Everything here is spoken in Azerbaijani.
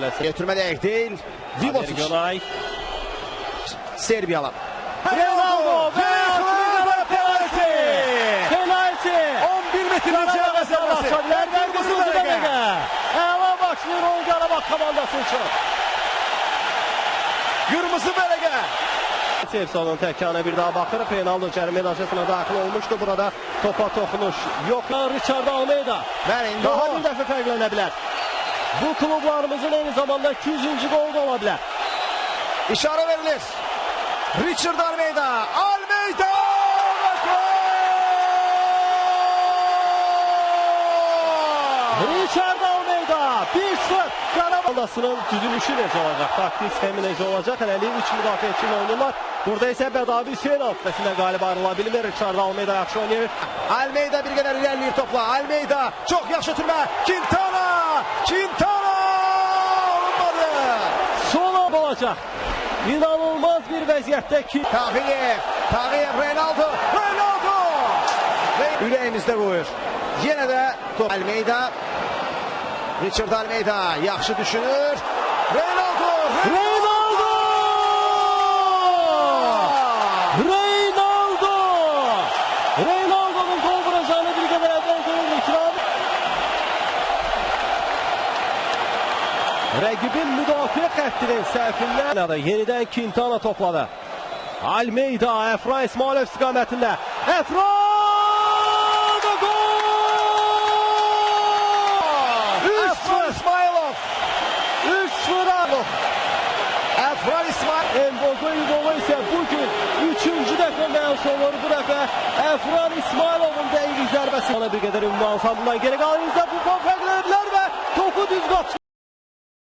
Getirmədəyik deyil. Vivosic. Serbiyalı. Ronaldo ve penaltı. Penaltı. 11 metrlik cevap servesi. Kırmızı bəlgə. Əla başlayır Qarabağ komandası üçün. Kırmızı bəlgə. Sevsonun təkanə bir daha baxır. Penaltı cərimə daşısına daxil olmuşdu. Burada topa toxunuş yox. Richard Almeida. Daha bir dəfə fərqlənə bilər. Bu klublarımızın eyni zamanda 200-cü golu da ola bilər. İşarə verilir. Richard Almeida. Almeida! Richard Almeida 1-0. Qarabağdasının düzülüşü necə olacaq? Taktik sistemi necə olacaq? Hələlik 3 müdafiəçi ilə oynayırlar. Burada isə Bədavi Hüseynov səsində qalib ayrıla bilmir. Richard Almeida yaxşı oynayır. Almeida bir qədər irəliləyir topla. Almeida çox yaxşı ötürmə. Quintana! Quintana! Olmadı. Son olacaq. İnanılmaz bir vəziyyətdə ki. Tağiyev, Ronaldo! Ürəyimizdə qoyur. Yenə də Almeida. Richard Almeida yaxşı düşünür. Ronaldo'nun gol vuracağını bir qədər əvvəl görürük. Rəqibin müdafiə xəttinin səhvindən yenidən Quintana topladı. Almeida, Əfra İsmailov istiqamətində. Əfra! Əfra İsmailov. Mbogo'yu golu ise bugün 3. dəfə məhz olur. Bu dəfə Əfra İsmailovun dəqiq zərbəsi. Bir qədər ünvan sandından geri qalan bu fərqlənirlər və topu düz qaçır.